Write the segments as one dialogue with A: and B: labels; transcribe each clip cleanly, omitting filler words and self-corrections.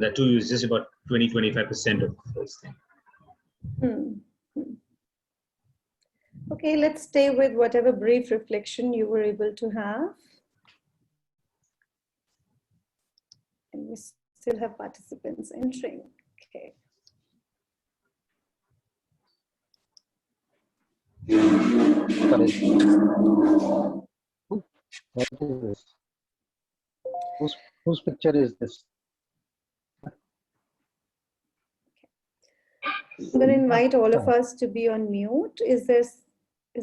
A: That too is just about 20-25% of the first thing.
B: Okay, let's stay with whatever brief reflection you were able to have. And we still have participants entering. Okay.
C: What is this? Whose picture is this?
B: I'm going to invite all of us to be on mute. Is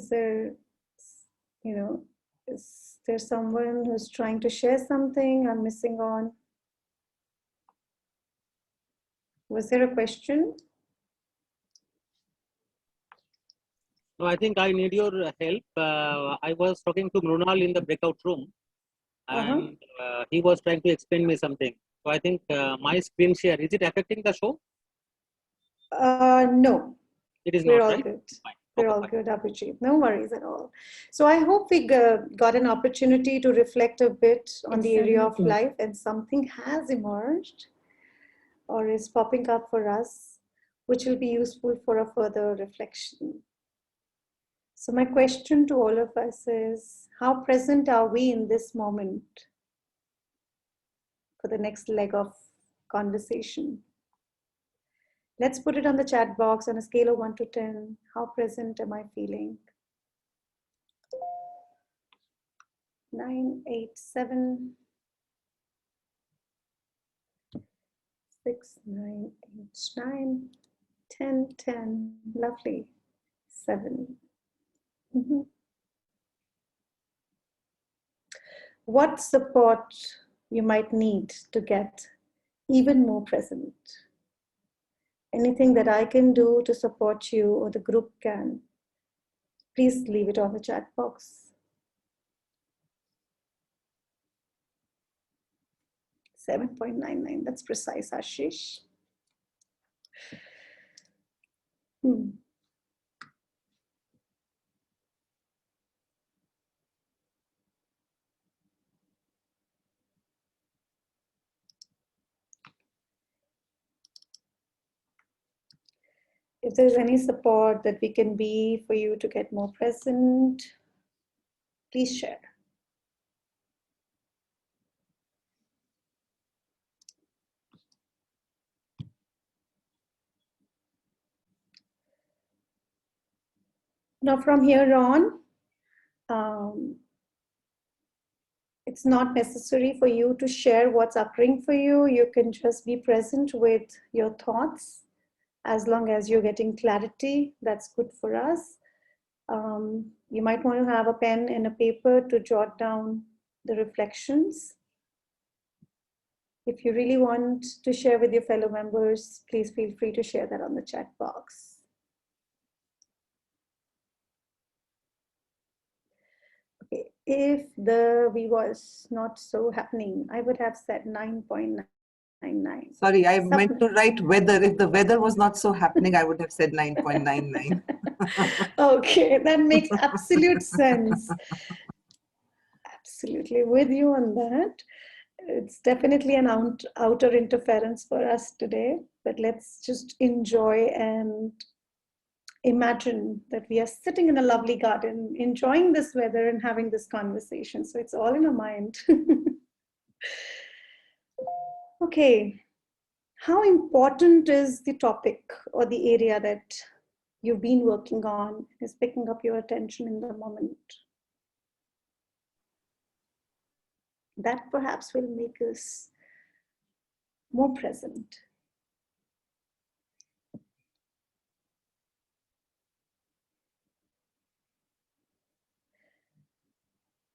B: there, you know, is there someone who's trying to share something I'm missing on? Was there a question?
D: No, I think I need your help. I was talking to Mrunal in the breakout room, and he was trying to explain me something. So I think my screen share, is it affecting the show?
B: No.
D: It is
B: We're
D: not,
B: all
D: right?
B: good.
D: Fine.
B: We're all good, Abhijit. No worries at all. So I hope we got an opportunity to reflect a bit on the area of life, and something has emerged or is popping up for us, which will be useful for a further reflection. So my question to all of us is, how present are we in this moment for the next leg of conversation? Let's put it on the chat box on a scale of 1 to 10. How present am I feeling? 9, 8, 7, 6, 9, 8, 9, 10, 10. Lovely. 7. What support you might need to get even more present? Anything that I can do to support you or the group can, please leave it on the chat box. 7.99, that's precise, Ashish. If there's any support that we can be for you to get more present, please share. Now from here on, it's not necessary for you to share what's occurring for you. You can just be present with your thoughts. As long as you're getting clarity, that's good for us. You might want to have a pen and a paper to jot down the reflections. If you really want to share with your fellow members, please feel free to share that on the chat box. Okay, if the V was not so happening, I would have said 9.99.
E: Sorry, I meant to write weather. If the weather was not so happening, I would have said 9.99.
B: Okay, that makes absolute sense. Absolutely with you on that. It's definitely an outer interference for us today, but let's just enjoy and imagine that we are sitting in a lovely garden, enjoying this weather and having this conversation. So it's all in our mind. Okay. How important is the topic or the area that you've been working on is picking up your attention in the moment? That perhaps will make us more present.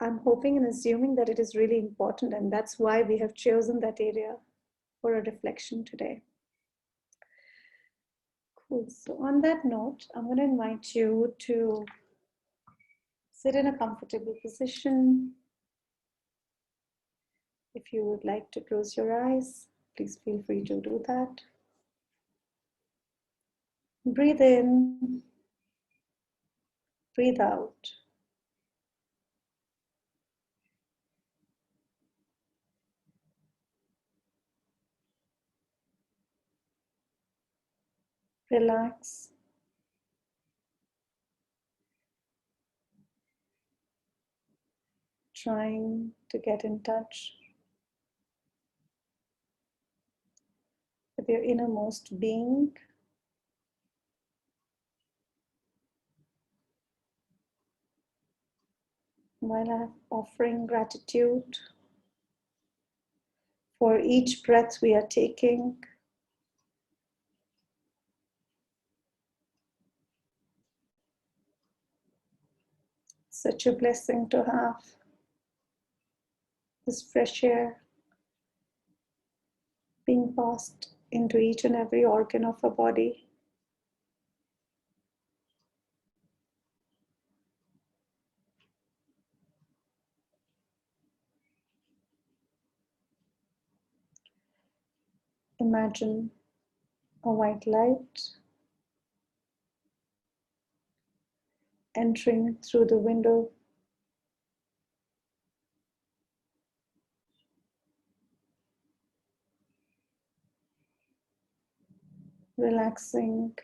B: I'm hoping and assuming that it is really important, and that's why we have chosen that area for a reflection today. Cool. So on that note, I'm going to invite you to sit in a comfortable position. If you would like to close your eyes, please feel free to do that. Breathe in, breathe out. relax. Trying to get in touch with your innermost being. While I'm offering gratitude for each breath we are taking, such a blessing to have this fresh air being passed into each and every organ of our body. Imagine a white light entering through the window. Relaxing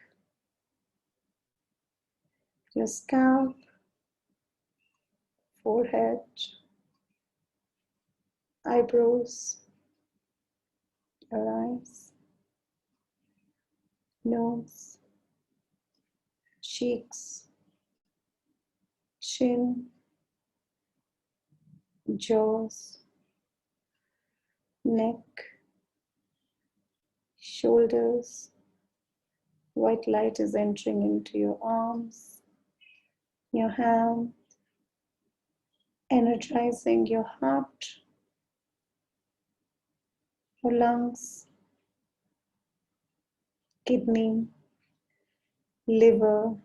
B: your scalp, forehead, eyebrows, your eyes, nose, cheeks, chin, jaws, neck, shoulders. White light is entering into your arms, your hand, energizing your heart, your lungs, kidney, liver,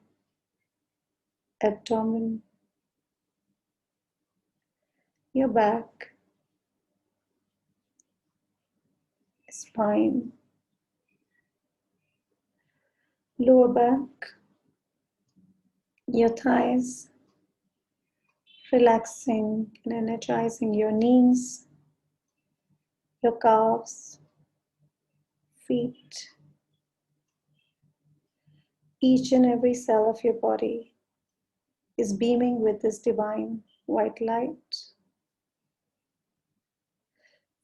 B: abdomen, your back, spine, lower back, your thighs, relaxing and energizing your knees, your calves, feet. Each and every cell of your body is beaming with this divine white light,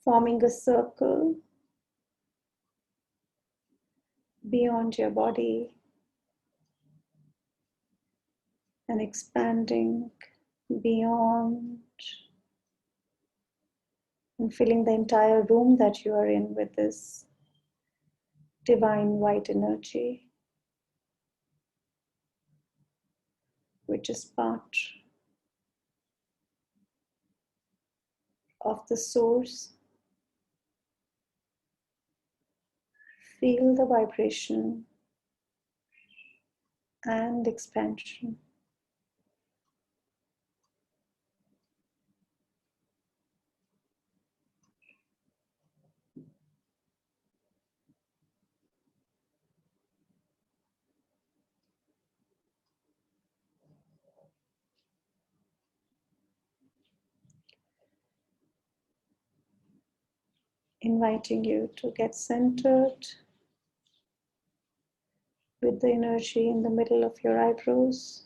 B: forming a circle beyond your body and expanding beyond and filling the entire room that you are in with this divine white energy, which is part of the source. Feel the vibration and expansion. Inviting you to get centered with the energy in the middle of your eyebrows.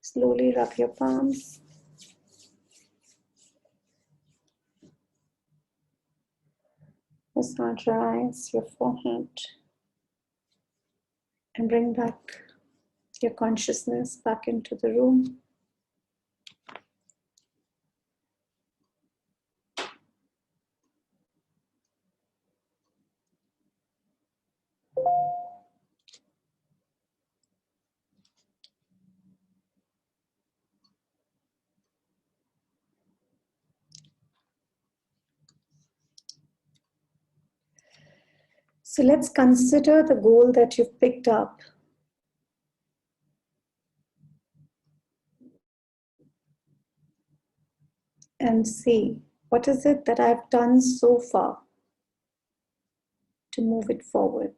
B: Slowly rub your palms. Massage your eyes, your forehead, and bring back your consciousness back into the room. So let's consider the goal that you've picked up. And see, what is it that I've done so far to move it forward?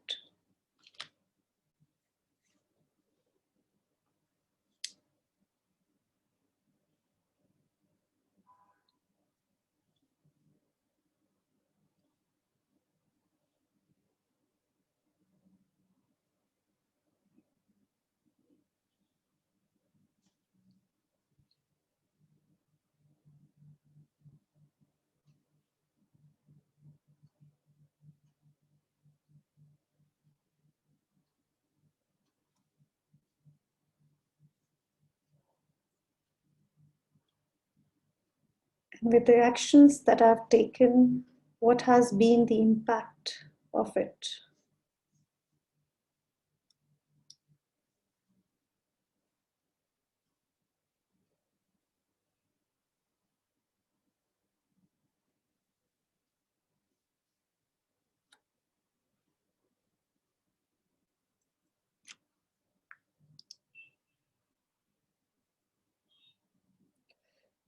B: With the actions that I've taken, what has been the impact of it?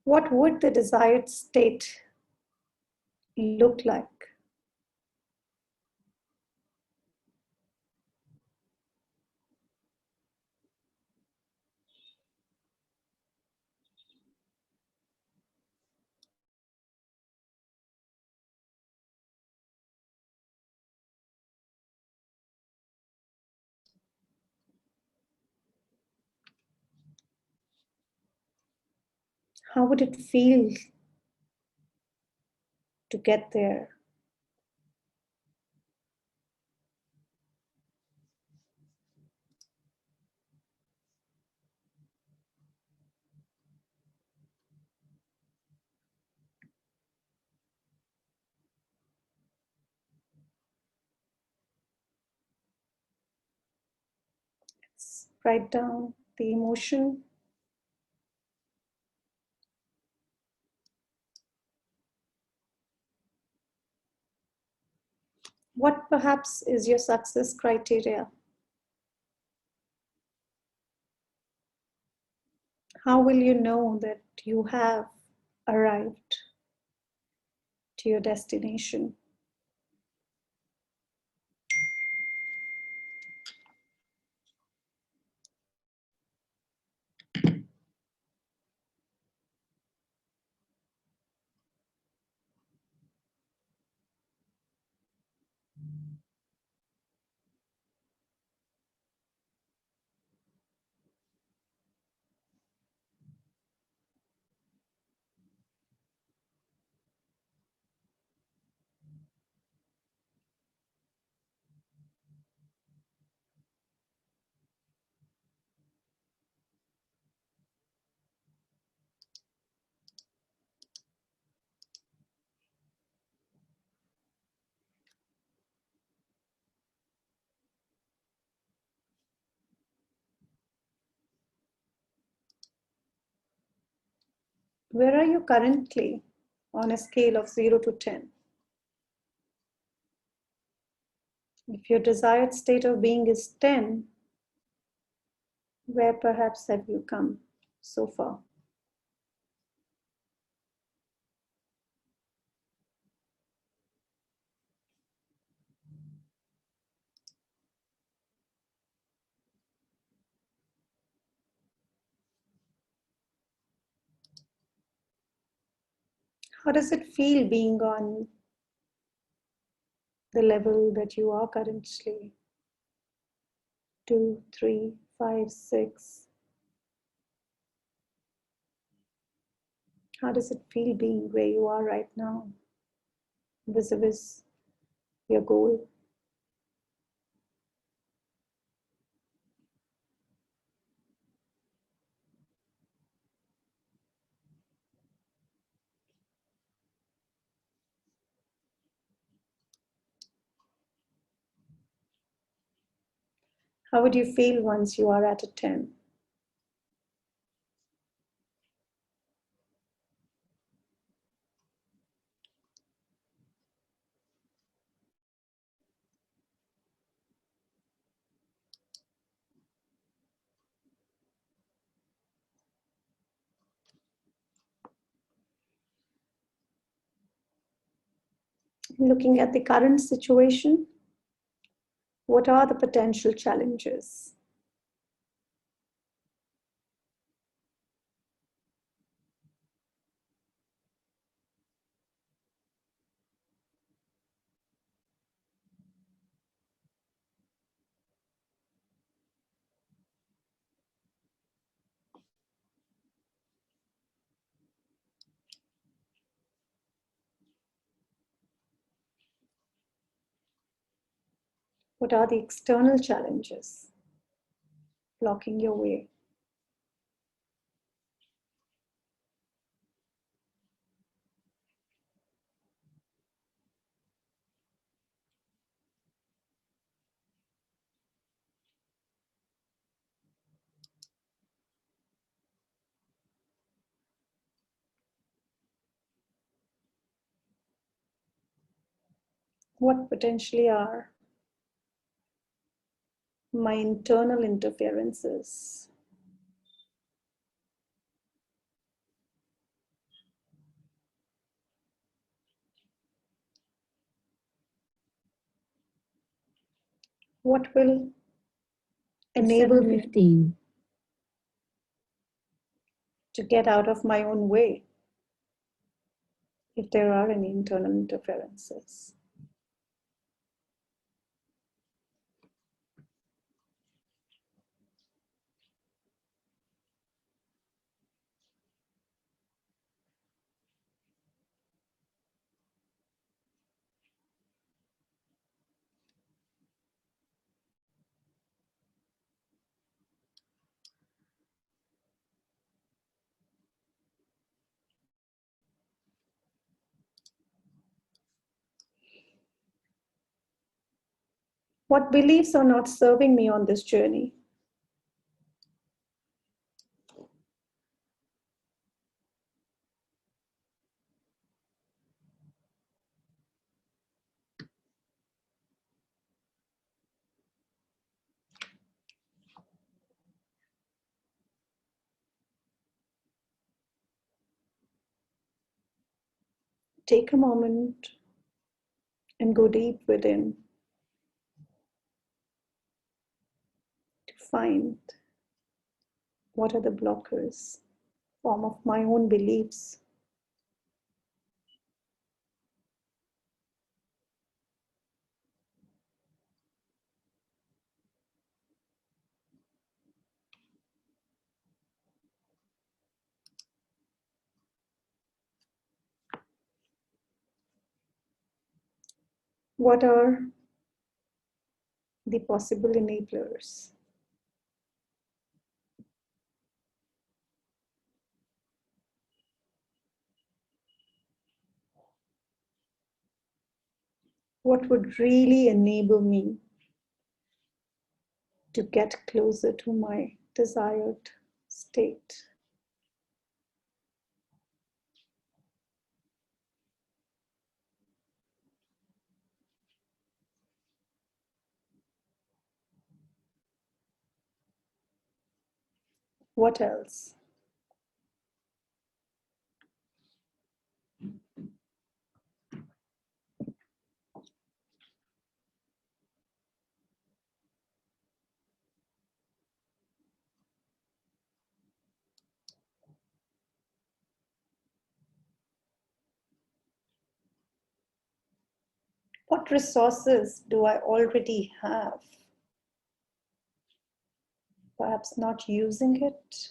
B: What would the desired state look like? How would it feel to get there? Let's write down the emotion. What perhaps is your success criteria? How will you know that you have arrived to your destination? Where are you currently on a scale of 0 to 10? If your desired state of being is 10, where perhaps have you come so far? How does it feel being on the level that you are currently? 2, 3, 5, 6. How does it feel being where you are right now, vis-a-vis your goal? How would you feel once you are at a 10? Looking at the current situation, what are the potential challenges? What are the external challenges blocking your way? what potentially are my internal interferences. What will enable me
F: 7:15.
B: to get out of my own way if there are any internal interferences. What beliefs are not serving me on this journey? Take a moment and go deep within to find what are the blockers, form of my own beliefs. What are the possible enablers? What would really enable me to get closer to my desired state? What else? What resources do I already have? Perhaps not using it.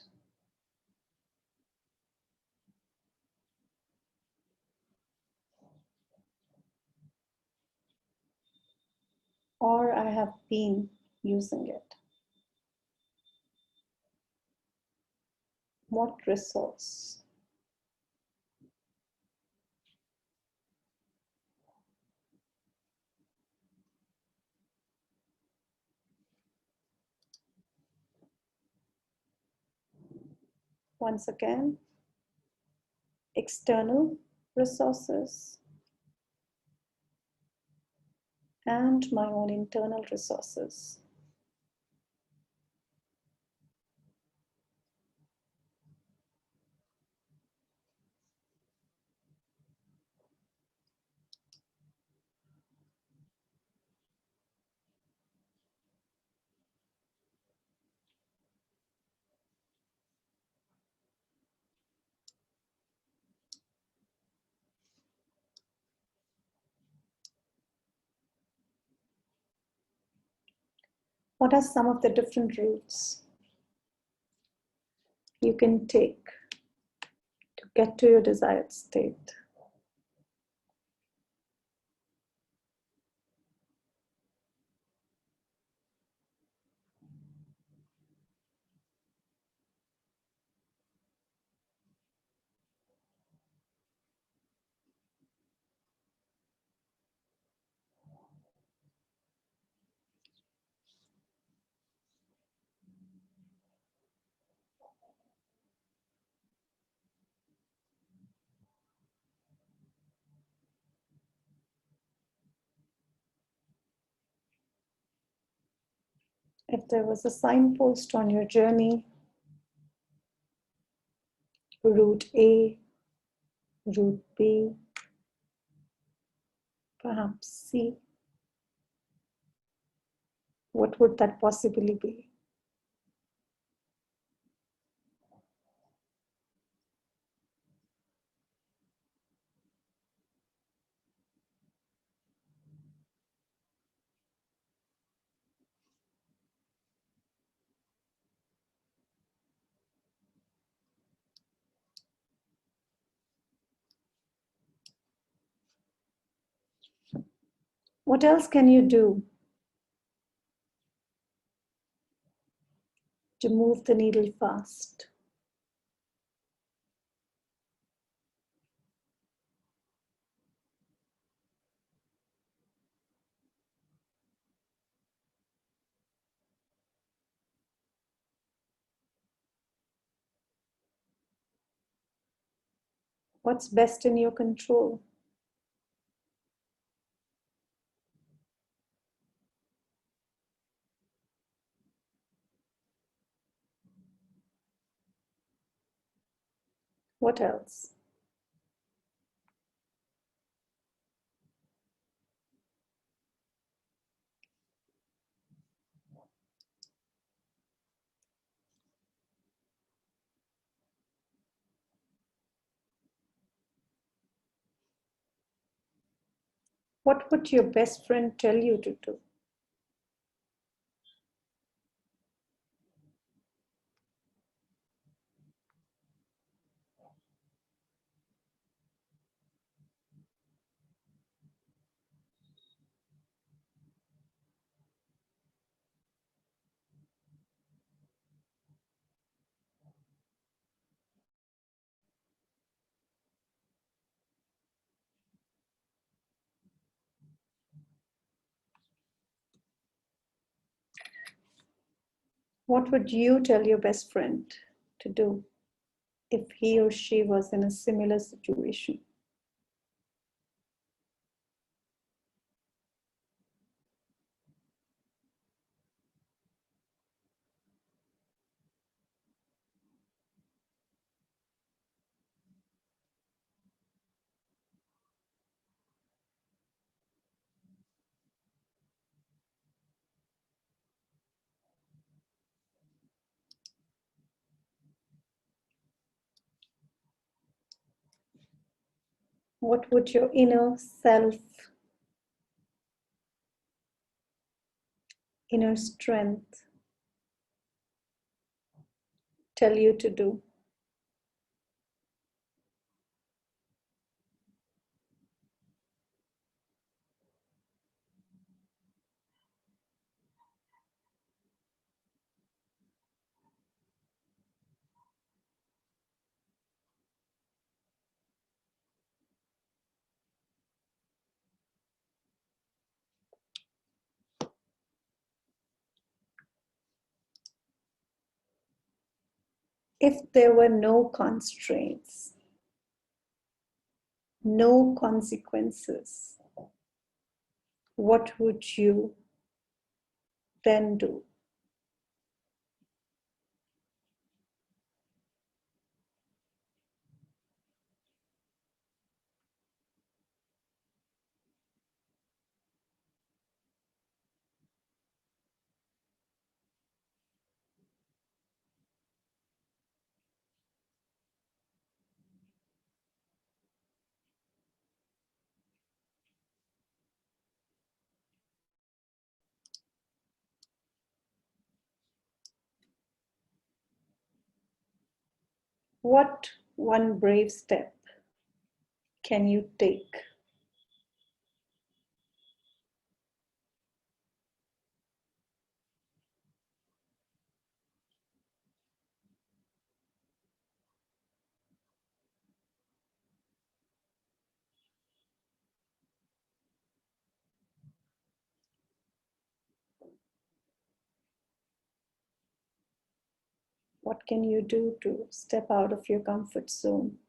B: Or I have been using it. What resource? Once again, external resources and my own internal resources. What are some of the different routes you can take to get to your desired state? If there was a signpost on your journey, route A, route B, perhaps C, what would that possibly be? What else can you do to move the needle fast? What's best in your control? What else? What would your best friend tell you to do? What would you tell your best friend to do if he or she was in a similar situation? What would your inner self, inner strength tell you to do? If there were no constraints, no consequences, what would you then do? What one brave step can you take? What can you do to step out of your comfort zone?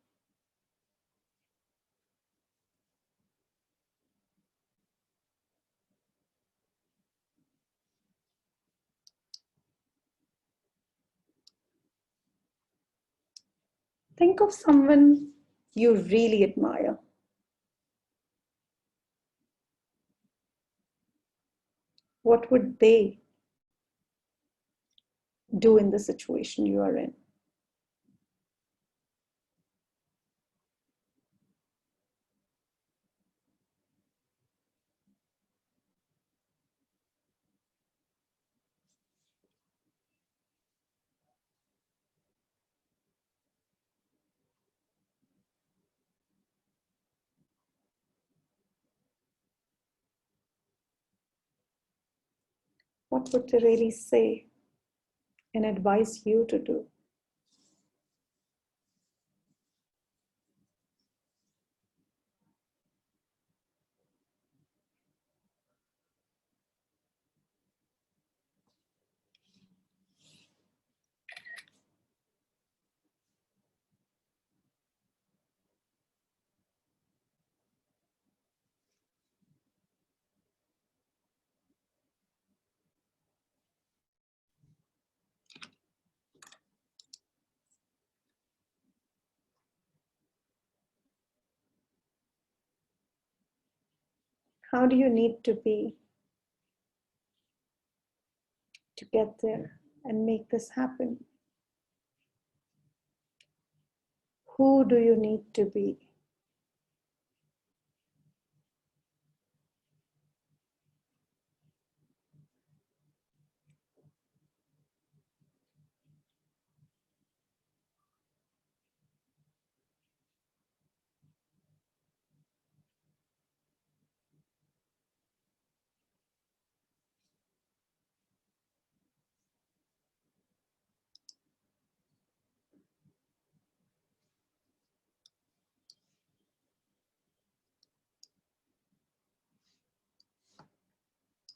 B: Think of someone you really admire. What would they do in the situation you are in? What would they really say and advise you to do? How do you need to be to get there and make this happen? Who do you need to be?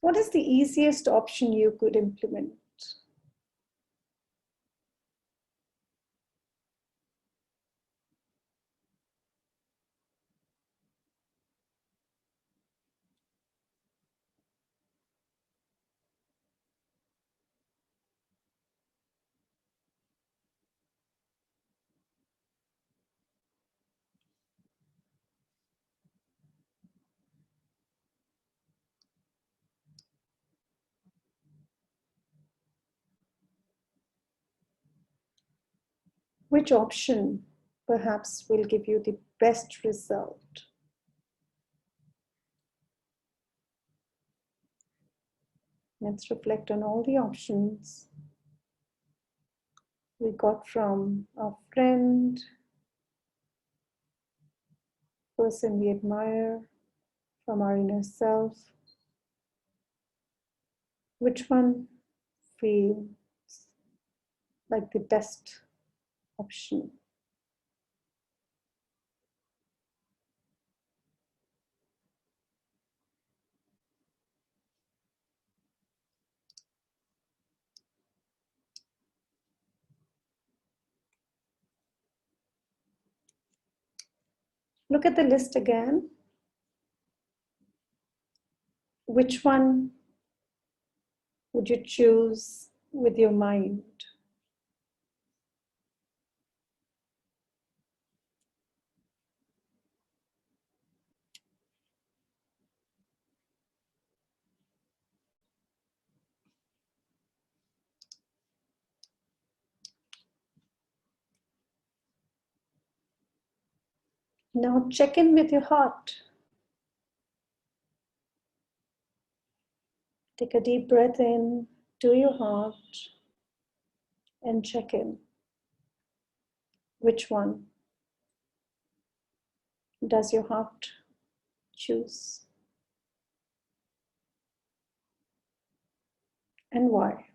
B: What is the easiest option you could implement? Which option perhaps will give you the best result? Let's reflect on all the options we got from our friend, person we admire, from our inner self. Which one feels like the best option? Look at the list again. Which one would you choose with your mind? Now check in with your heart. Take a deep breath in to your heart and check in. Which one does your heart choose? And why?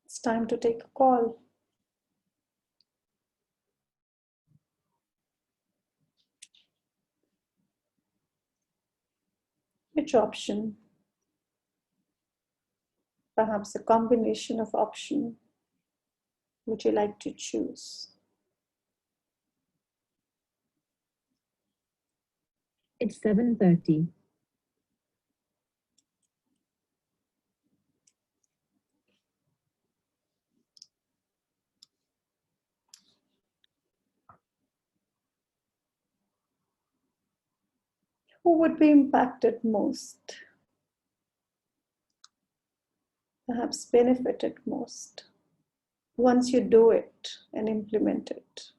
B: It's time to take a call. Which option perhaps a combination of option would you like to choose?
F: It's 7:30.
B: Who would be impacted most? Perhaps benefited most once you do it and implement it?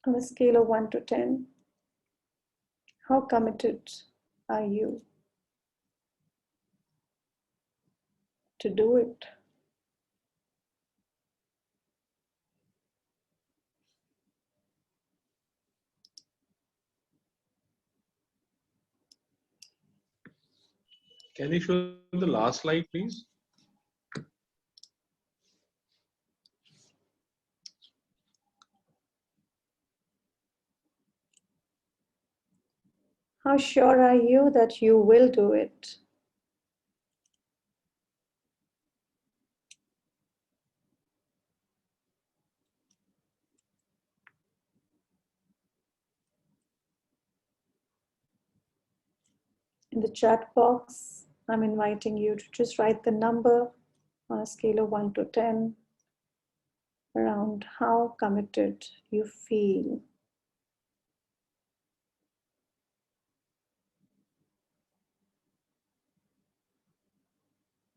B: On a scale of 1 to 10, how committed are you to do it?
G: Can you show the last slide, please?
B: How sure are you that you will do it? In the chat box, I'm inviting you to just write the number on a scale of 1 to 10 around how committed you feel.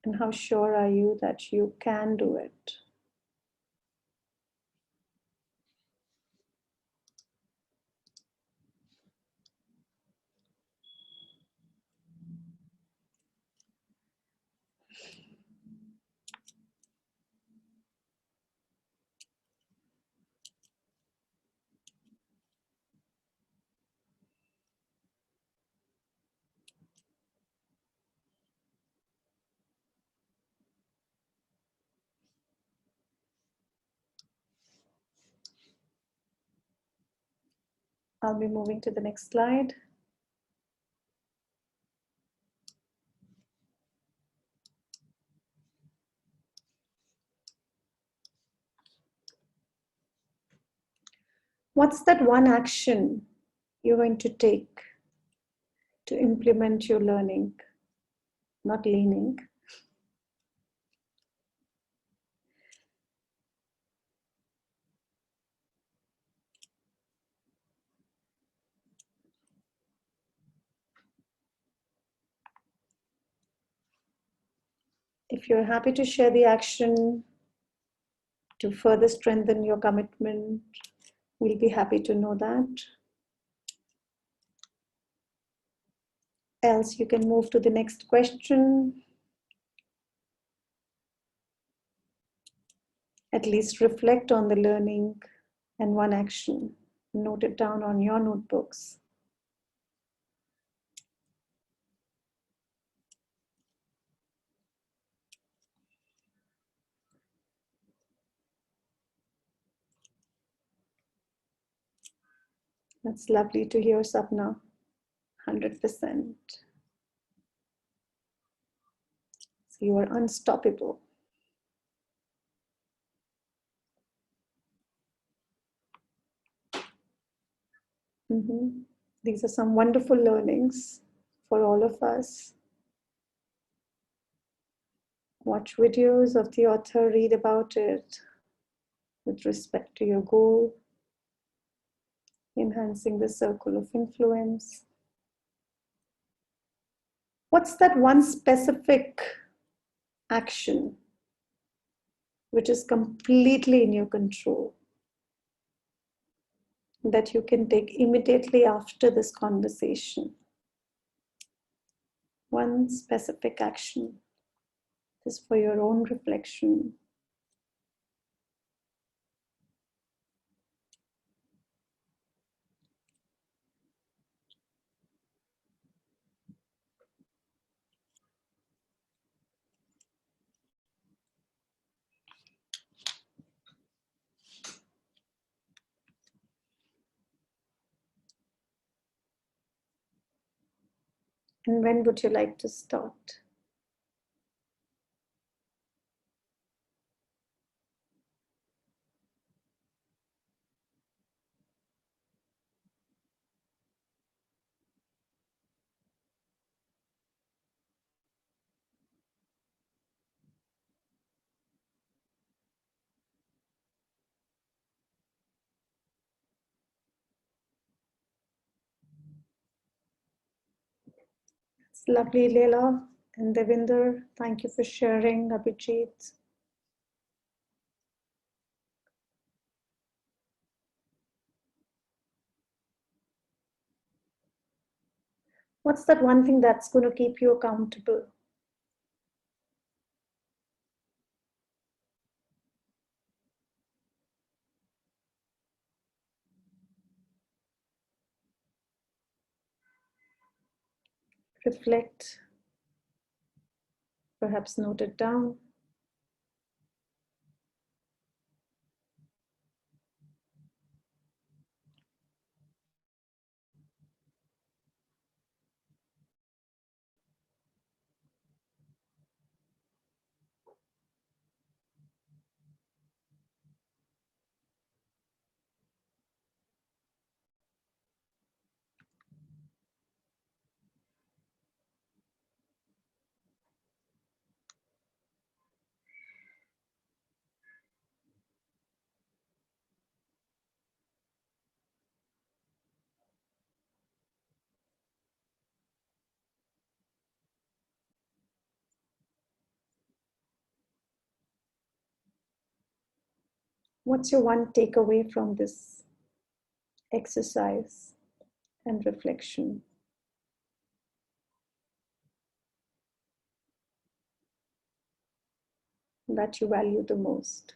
B: And how sure are you that you can do it? I'll be moving to the next slide. What's that one action you're going to take to implement your learning? Not leaning. If you're happy to share the action to further strengthen your commitment, we'll be happy to know that. Else, you can move to the next question. At least reflect on the learning and one action. Note it down on your notebooks. That's lovely to hear, Sapna. 100%. So you are unstoppable. These are some wonderful learnings for all of us. Watch videos of the author, read about it with respect to your goal, enhancing the circle of influence. What's that one specific action which is completely in your control that you can take immediately after this conversation? One specific action. This for your own reflection. And when would you like to start? It's lovely, Leela and Devinder. Thank you for sharing, Abhijit. What's that one thing that's going to keep you accountable? Reflect, perhaps note it down. What's your one takeaway from this exercise and reflection? That you value the most?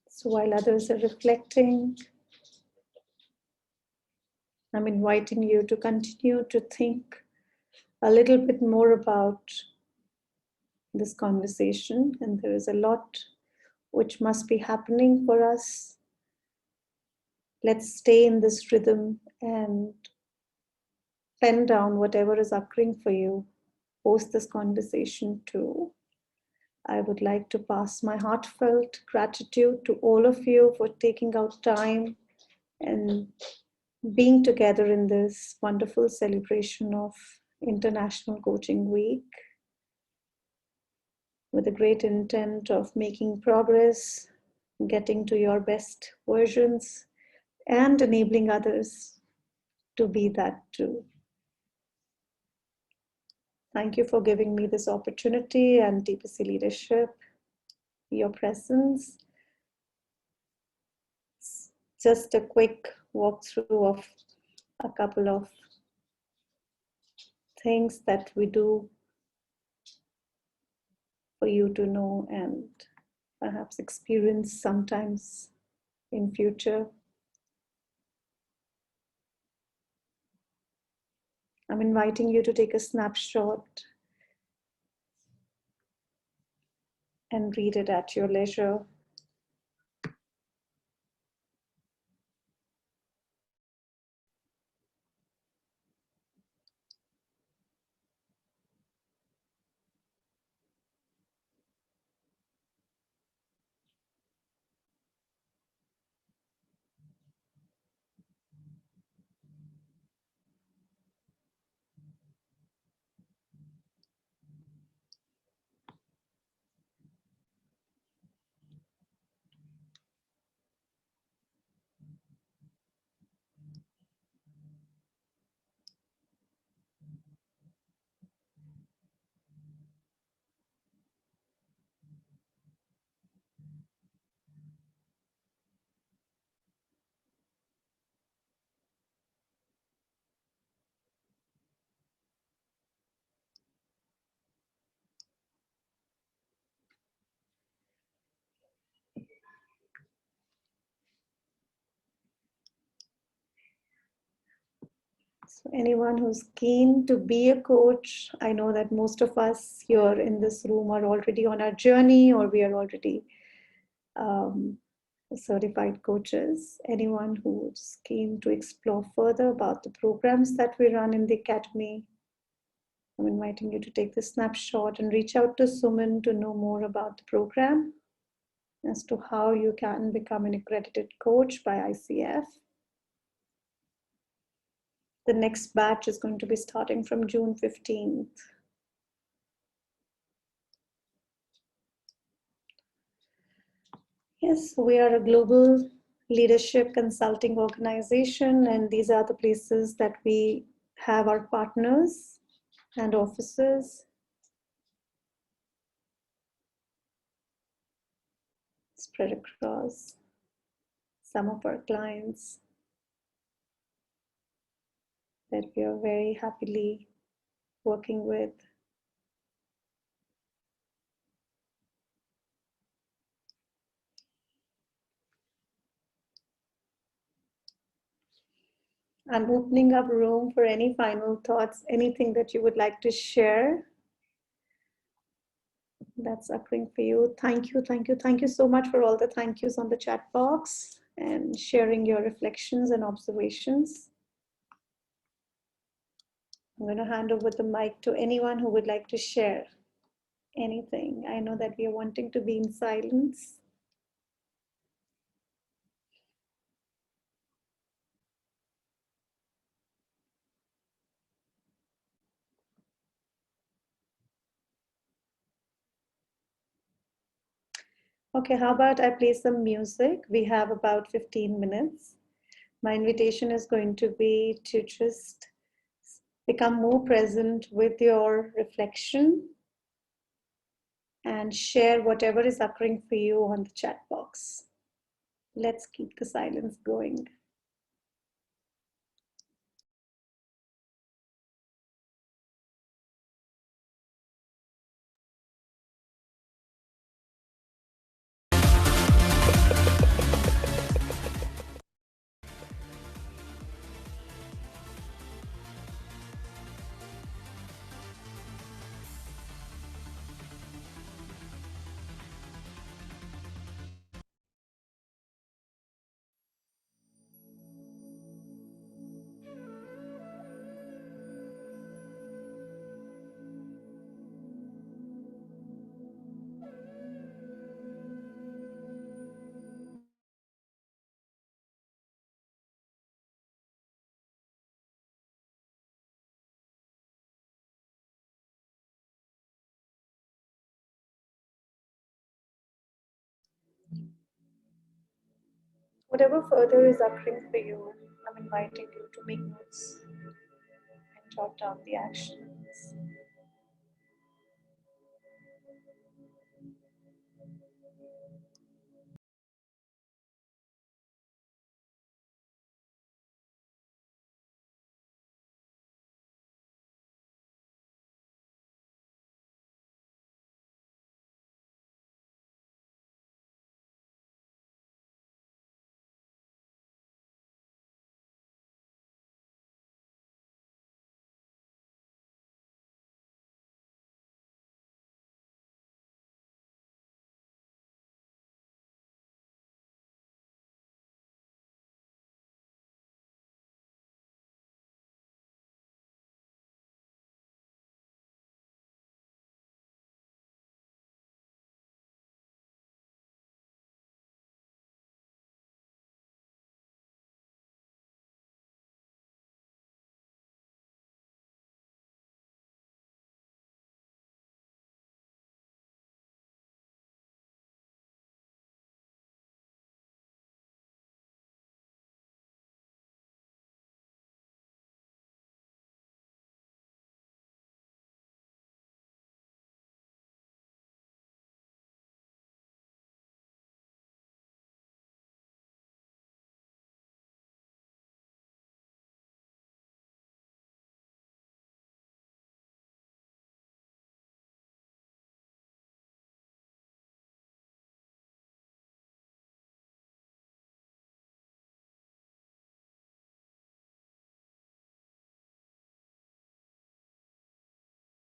B: So while others are reflecting, I'm inviting you to continue to think a little bit more about this conversation. And there is a lot which must be happening for us. Let's stay in this rhythm and pen down whatever is occurring for you post this conversation too. I would like to pass my heartfelt gratitude to all of you for taking out time and being together in this wonderful celebration of International Coaching Week with a great intent of making progress, getting to your best versions, and enabling others to be that too. Thank you for giving me this opportunity and TPC leadership, your presence. Just a quick walkthrough of a couple of things that we do for you to know and perhaps experience sometimes in future. I'm inviting you to take a snapshot and read it at your leisure. So anyone who's keen to be a coach, I know that most of us here in this room are already on our journey, or we are already certified coaches. Anyone who's keen to explore further about the programs that we run in the academy, I'm inviting you to take this snapshot and reach out to Suman to know more about the program as to how you can become an accredited coach by ICF. The next batch is going to be starting from June 15th. Yes, we are a global leadership consulting organization, and these are the places that we have our partners and offices. Spread across some of our clients that we are very happily working with. I'm opening up room for any final thoughts, anything that you would like to share that's occurring for you. Thank you, thank you, thank you so much for all the thank yous on the chat box and sharing your reflections and observations. I'm going to hand over the mic to anyone who would like to share anything. I know that we are wanting to be in silence. Okay, how about I play some music? We have about 15 minutes. My invitation is going to be to just become more present with your reflection and share whatever is occurring for you on the chat box. Let's keep the silence going. Whatever further is occurring for you, I'm inviting you to make notes and jot down the actions.